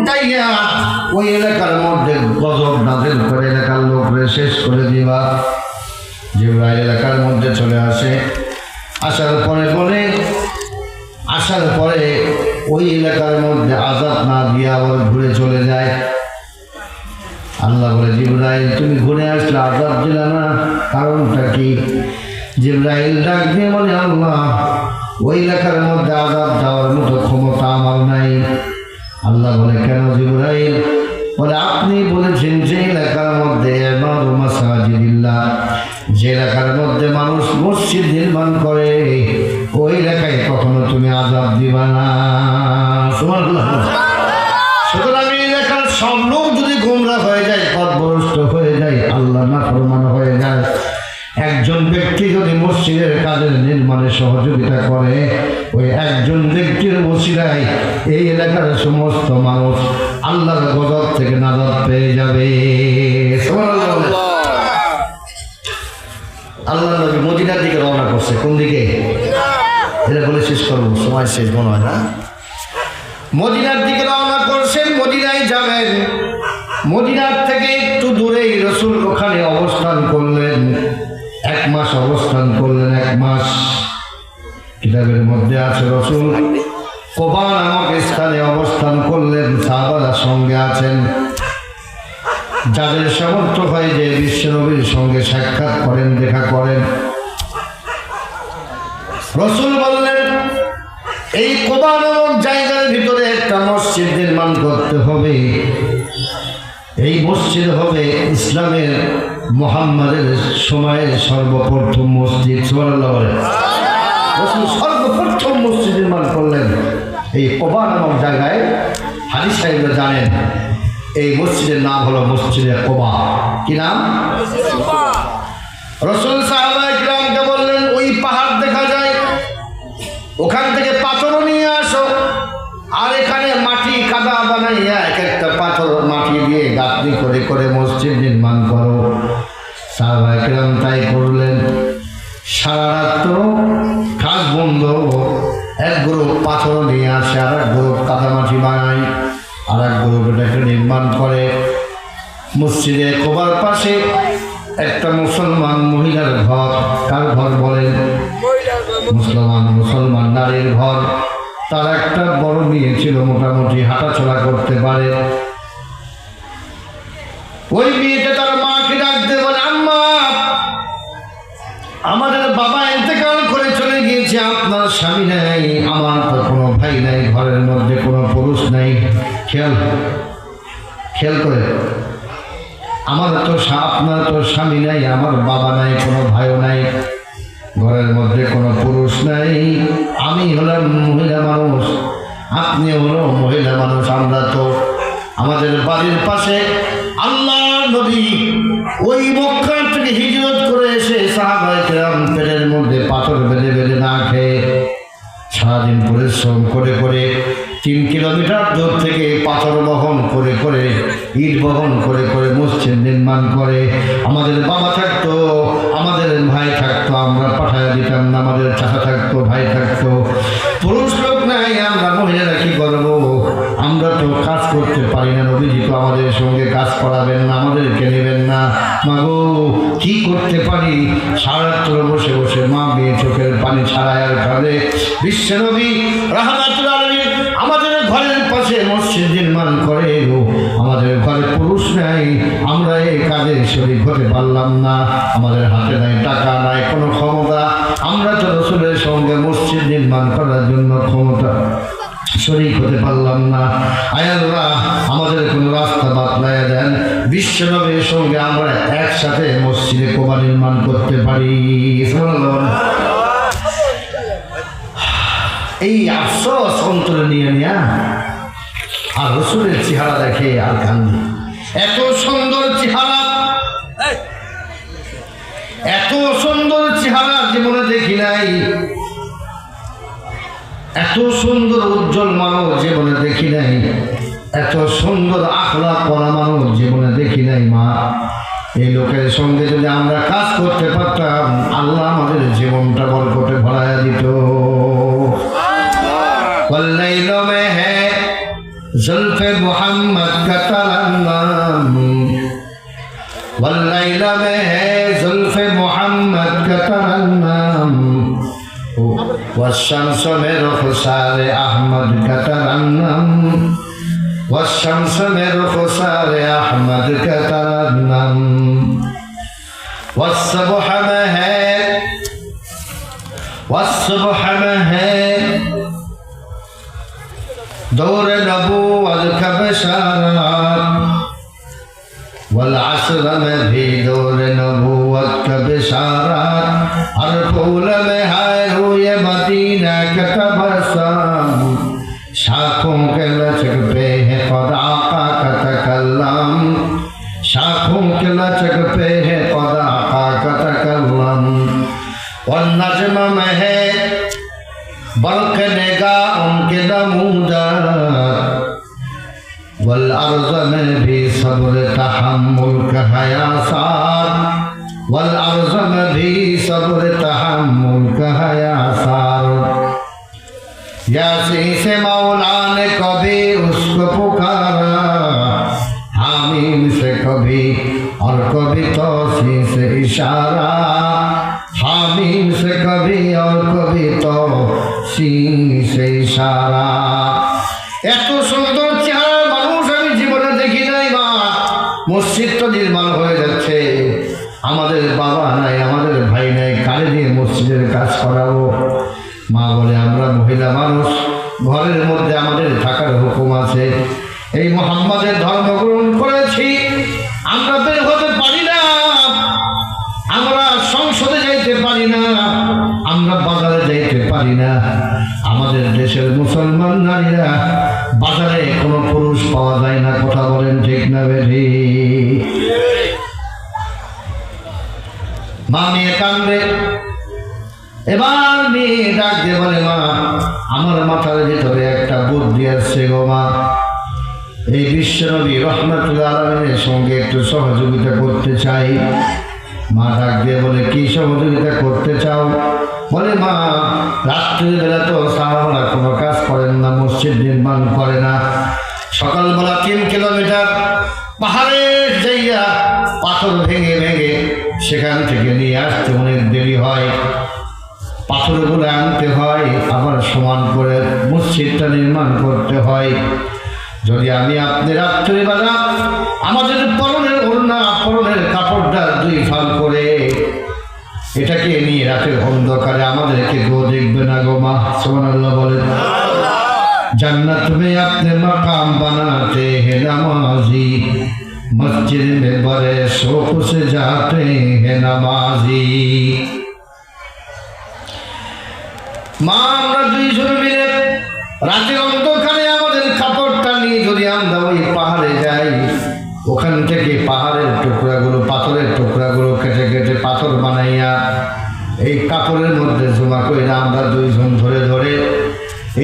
তাইয়া ওই এলাকার মধ্যে গজব নাযিল করে এলাকার লোকরে শেষ করে দিবা। জিবরাইল এলাকার মধ্যে চলে আসে, আসার পরে ওই এলাকার মধ্যে আযাব না দিয়ে আবার ঘুরে চলে যায়। আল্লাহ বলে, জিবরাইল তুমি ঘুরে আসলে আযাব দিলে না, কারণটা কি? জিবরাইল ডাক দিয়ে বলে, আল্লাহ ওই এলাকার মধ্যে আযাব দেওয়ার মতো ক্ষমতা আমার নাই। আল্লাহ বলে, কেন জিবরাইল? বলে, আপনি বলেছেন যে এলাকার মধ্যে ইমারু মাসাজিদিল্লাহ, যে এলাকার মধ্যে মানুষ মসজিদ নির্মাণ করে ওই এলাকায় কখনো তুমি আযাব দিবা না। সুবহানাল্লাহ। সুতরাং এই এলাকার সব লোক যদি গোমরা হয়ে যায়, পথভ্রষ্ট হয়ে যায়, আল্লাহ নাফরমান হয়ে যায়, একজন ব্যক্তি যদি মসজিদের কাজের নির্মাণে সহযোগিতা করে, ওই একজন ব্যক্তির ওসিলায় এই এলাকার সমস্ত মানুষ আল্লাহর গজব থেকে নাজাত পেয়ে যাবে। আল্লাহ নবী মদিনার দিকে রওনা করছে। কোন দিকে? এটা বলে শেষ করবো, সময় শেষ মনে হয় না। মদিনার দিকে রওনা করছেন, মদিনায় যাবেন। মদিনার থেকে একটু দূরেই রাসূল ওখানে অবস্থান করলেন। 1 মাস অবস্থান করলেন। 1 মাস কিতাবের মধ্যে আছে রাসূল কুবা নামক স্থানে অবস্থান করলেন। সাহাবারা সঙ্গে আছেন। যাদের সামর্থ্য হয় যে বিশ্বনবীর সঙ্গে সাক্ষাৎ করেন, দেখা করেন, রাসূল বললেন এই কুবা নামক জায়গার ভিতরে একটা মসজিদ নির্মাণ করতে হবে। এই মসজিদ হবে ইসলামের মুহাম্মাদের সময়ের সর্বপ্রথম মসজিদ। সুবহানাল্লাহ। রাসূল সর্বপ্রথম মসজিদ নির্মাণ করলেন এই কুবা নামক জায়গায়। হাদিস সাহেবরা জানেন এই মসজিদের নাম হলো মসজিদে কুবা। কি নাম? রাসূল সাহাবায়ে কিরামকে বললেন ওই পাহাড় দেখা যায়, ওখান থেকে পাথর নিয়ে আসো, আর এখানে মাটি কাদা বানাইয়া এক একটা পাথর মাটি দিয়ে গাঁথনি করে করে মসজিদ নির্মাণ করো। সাহাবায়ে কিরাম তাই করলেন। সারা রাত কাজ বন্ধ, এক গ্রুপ পাথর নিয়ে আসে, আর এক গ্রুপ কাদা মাটি বানায়, আর এক গ্রুপ এটাকে নির্মাণ করে। মসজিদে কুবার পাশে একটা মুসলমান মহিলার ঘর। কার ঘর বলেন? মুসলমান নারীর ঘর। তার একটা বড় মেয়ে ছিল, মোটামুটি হাঁটাচলা করতে পারে। ওই মেয়েটা তার মাকে ডাকতে বলে, আম্মা আমাদের বাবা ইন্তেকাল করে চলে গিয়েছে, আপনার স্বামী নাই, আমার তো কোনো ভাই নাই, ঘরের মধ্যে কোনো পুরুষ নাই। খেয়াল করে, আপনার তো স্বামী নাই, আমার বাবা নাই, কোনো ভাইও নাই, ঘরের মধ্যে কোনো পুরুষ নাই, আমি হলাম মহিলা মানুষ, আপনি হলো মহিলা মানুষ। আমরা তো আমাদের বাড়ির পাশে আল্লাহর নবী ওই মক্কা থেকে হিজরত করে এসে সাহাবায়ে কেরাম পেটের মধ্যে পাথর বেঁধে বেঁধে না খেয়ে সারাদিন পরিশ্রম করে করে 3 কিলোমিটার দূর থেকে পাথর বহন করে করে, ইট বহন করে করে মসজিদ নির্মাণ করে। আমাদের বাবা থাকতো, আমাদের ভাই থাকতো, আমরা পাঠায় দিতাম না, আমাদের চাচা থাকতো, ভাই থাকতো, পুরুষ লোক নাই, আমরা মহিলারা কি করবো? আমরা তো কাজ করতে পারি না, নবীজি তো আমাদের সঙ্গে কাজ করাবেন না, আমাদেরকে নেবেন না। মাগো কি করতে পারি? সারা রাত বসে বসে মা মেয়ে চোখের পানি ছাড়ায় আর কাঁদে। বিশ্বনবী রাহমাতুল আলামিন আমাদের ঘরের পাশে মসজিদ নির্মাণ করে, আমাদের ঘরে পুরুষ নাই, আমরা এই কাজে শরীক হতে পারলাম না, আমাদের হাতে নাই টাকা, নাই কোনো ক্ষমতা, আমরা তো রাসূলের সঙ্গে মসজিদ নির্মাণ করার জন্য ক্ষমতা শরীক হতে পারলাম না। আয় আল্লাহ আমাদের কোনো রাস্তা বাতলায় দেন, বিশ্বনবীর সঙ্গে আমরা একসাথে মসজিদে কুবা নির্মাণ করতে পারি। এই আফসোস অন্তরে নিয়ে নিয়া আর রাসূলের চেহারা দেখে আর কান্দি। এত সুন্দর চেহারা, এত সুন্দর চেহারা জীবনে দেখি নাই, এত সুন্দর উজ্জ্বল মানুষ জীবনে দেখি নাই, এত সুন্দর আখলাক করা মানুষ জীবনে দেখি নাই। মা এই লোকের সঙ্গে যদি আমরা কাজ করতে পারতাম, আল্লাহ আমাদের জীবনটা বরকতে ভরাইয়া দিত। والليل में है जुल्फ़े मोहम्मद का तरन्नम, वल्लैला में है जुल्फ़े मोहम्मद का तरन्नम, वश्शम्स में रुख़सार अहमद का तरन्नम, वश्शम्स में रुख़सार अहमद का तरन्नम, वस्सुबह में है दौर नबूवत का बिशारत, वल अस्र में भी दौर नबूवत का बिशारत, हर फूल में है रूए मदीना का तबस्सुम, शाखों के लचक पे है क़द आका का तकल्लुम, शाखों के लचक पे है क़द आका का तकल्लुम, वल नज्म में है बल्क निगाह उनके नमूदार, वल अर्ज़ में भी सब्र तहम्मुल का हयासार, वल अर्ज़ में भी सब्र तहम्मुल का हयासार। यासीन से मौला ने कभी उसको पुकारा, हामीम से कभी और कभी तौसीन से इशारा, हामीम से कभी और कभी तौसीन से इशारा। এত সুন্দর চেহারা মানুষ আমি জীবনে দেখি নাই মা। মসজিদ তো নির্মাণ হয়ে যাচ্ছে, আমাদের বাবা নাই, আমাদের ভাই নাই, কারে দিয়ে মসজিদের কাজ করাবো? মা বলে আমরা মহিলা মানুষ, ঘরের মধ্যে আমাদের থাকার হুকুম আছে, এই মুহাম্মাদের ধর্ম গ্রহণ করেছি, আমরা বের হতে পারি না, আমরা সংসদে যাইতে পারি না, আমরা বাজারে যাইতে পারি না। আমাদের দেশের মুসলমান নারীরা বাজারে কোনো পুরুষ পাওয়া যায় না, কথা বলেন ঠিক না বেঠি? মা মেয়ে কান্দে, এবার মেয়ে ডাক দিয়ে বলে মা আমার মাথার ভিতরে একটা বুদ্ধি আসছে গো মা, এই বিশ্বনবী রহমাতুল্লাহ আলাইহির সঙ্গে একটু সহযোগিতা করতে চাই। মা ডাক দিয়ে বলে কি সহযোগিতা করতে চাও? বলে মা রাত্রিবেলা তো সাহাবারা কোনো কাজ করেন না, মসজিদ নির্মাণ করে না, সকালবেলা 3 কিলোমিটার পাহাড়ের জায়গা পাথর ভেঙে ভেঙে সেখান থেকে নিয়ে আসতে অনেক দেরি হয়, পাথরগুলো আনতে হয়, আবার সমান করে মসজিদটা নির্মাণ করতে হয়। যদি আমি আপনি রাত্রিবেলা আমাদের পরনের ওড়না পরনের কাপড়টা 2 ফাল করে এটাকে নিয়ে রাতের অন্ধকারে আমাদেরকে গো দেখবে না গো মা? সুবহানাল্লাহ বলেন। जन्नत में अपने मकाम बनाते हैं नमाजी, मस्जिद में बड़े शौक से जाते हैं नमाजी। মা আমরা 2 জন মিলে রাতের অন্ধকারে আমাদের কাপড়টা নিয়ে যদি আমরা ওই পাহাড়ে যাই, ওখান থেকে পাহাড়ের টুকরাগুলো পাথরের টুকরাগুলো কেটে কেটে পাথর বানাইয়া এই কাপড়ের মধ্যে জমা করে আমরা 2 জন ধরে ধরে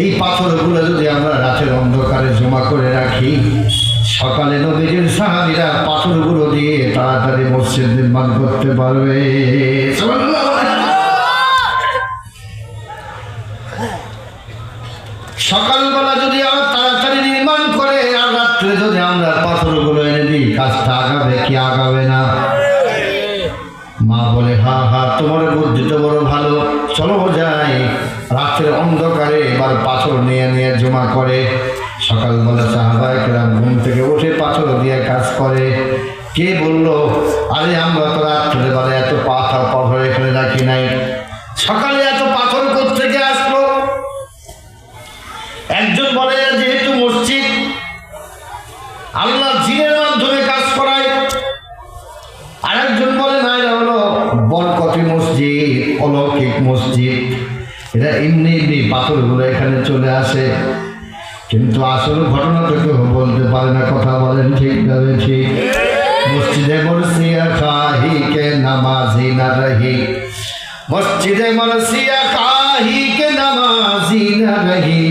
এই পাথরগুলো যদি আমরা রাতের অন্ধকারে জমা করে রাখি, সকালে নবীজির সাহাবীরা পাথরগুলো দিয়ে তাড়াতাড়ি মসজিদ নির্মাণ করতে পারবে। সকালবেলা যদি আমরা তাড়াতাড়ি নির্মাণ করে আর রাত্রে যদি আমরা পাথরগুলো এনে দিই, কাজটা আগাবে কি আগাবে না? মা বলে হা হা তোমার বুদ্ধি তো বড় ভালো, চলো যাই। রাতের অন্ধকারে এবার পাথর নিয়ে নিয়ে জমা করে, সকালবেলা সাহাবায়ে কেরাম ঘুম থেকে উঠে পাথর দিয়ে কাজ করে। কে বললো আরে আমরা তো রাত্রেবেলা এত পাথর এখানে রাখি নাই, সকালে এত পাথর কোত্থেকে আসলো? একজন বলে যেহেতু মসজিদ আল্লাহ জিনের মাধ্যমে কাজ করায়, আরেকজন বলে না এটা হলো বরকতি মসজিদ, অলৌকিক মসজিদ, এটা এমনি এমনি পাথরগুলো এখানে চলে আসে। কিন্তু আসল ঘটনা তো কেউ বলতে পারে না, কথা বলেন ঠিক না ঠিক? মসজিদে মরসিয়া খাহি কে নামাজি না রহি, মসজিদে মরসিয়া খাহি কে নামাজি না রহি,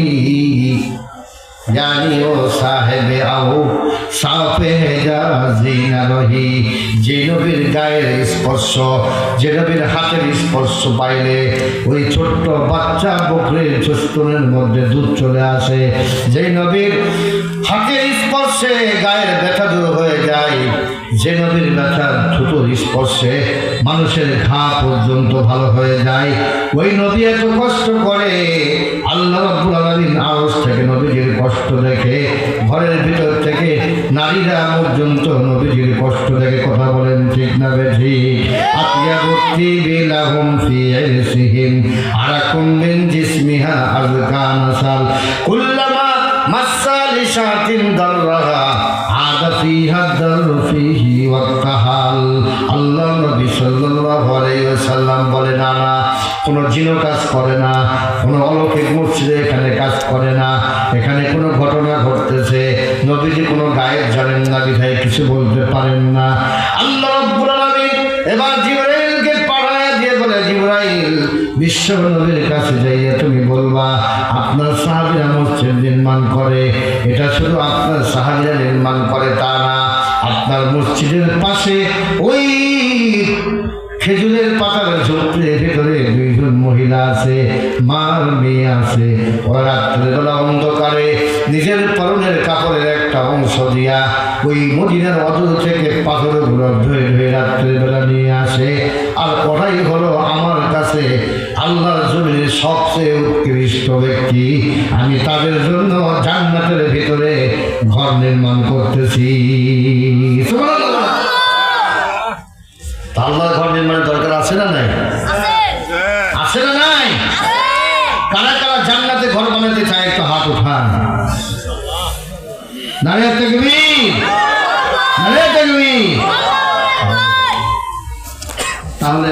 জানিও সাহেবে আও সাফে জাজি না রহি। যে নবীর গায়ের স্পর্শ, যে নবীর হাতের স্পর্শ পাইলে ওই ছোট্ট বাচ্চা বকরির চুষ্টনের মধ্যে দুধ চলে আসে, যে নবীর হাতের স্পর্শে গায়ের ব্যথা দূর হয়ে যায়, যে নবীর ব্যথার থুতুর স্পর্শে মানুষের ঘা পর্যন্ত ভালো হয়ে যায়, ওই নবী এত কষ্ট করে। আল্লাহ রাব্বুল আলামিন আরশ থেকে নবীজির কষ্ট দেখে, ঘরের ভিতর থেকে নারীরা পর্যন্ত নবীজির কষ্ট দেখে। কথা বলেন ঠিক না বেঠিক? আতিয়াবুতি বিলাহুম ফি ইরসিহিম আরাকুম মিন জিসমিহা আযকান সাল কুল্লামা মাসালি শাতিন দাররাহা আদা ফিহা দারু ফিহি ওয়াকাহাল। আল্লাহ নবী সাল্লাল্লাহু আলাইহি ওয়াসাল্লাম বলে, না না, কোনো জিন কাজ করে না, কোনো অলৌকিক মসজিদে এখানে কাজ করে না, এখানে কোনো ঘটনা ঘটতেছে, নবীজি কোনো গায়েব জানেন না, বিধায় কিছু বলতে পারেন না। আল্লাহ রাব্বুল আলামিন এবার জিবরাইলকে পাঠায় দিয়ে বলে, জিবরাইল, বিশ্ব নবীর কাছে যাইয়া তুমি বলবা আপনার সাহাবীরা মসজিদ নির্মাণ করে, এটা শুধু আপনার সাহাবীরা নির্মাণ করে তা না, আপনার মসজিদের পাশে ওই খেজুরের পাতার ঝোপড়ির ভিতরে দুইজন মহিলা আছে, মার মেয়ে আছে। ওরা রাত্রেবেলা অন্ধকারে নিজের পরনের কাপড়ের একটা অংশ দিয়া ওই মদিনার অদূর থেকে পাথরগুলো ধুয়ে ধুয়ে রাত্রেবেলা নিয়ে আসে। আর ওরাই হলো আমার কাছে আল্লাহর জমিনের সবচেয়ে উৎকৃষ্ট ব্যক্তি। আমি তাদের জন্য জান্নাতের ভিতরে ঘর নির্মাণ করতেছি। আল্লাহর ঘর নির্মাণের দরকার আছে না নাই? আছে না নাই? কারা কারা জান্নাতে ঘর বানাতে চায় একটু হাত উঠান। নারে তাকবীর, নারে তাকবীর। তাহলে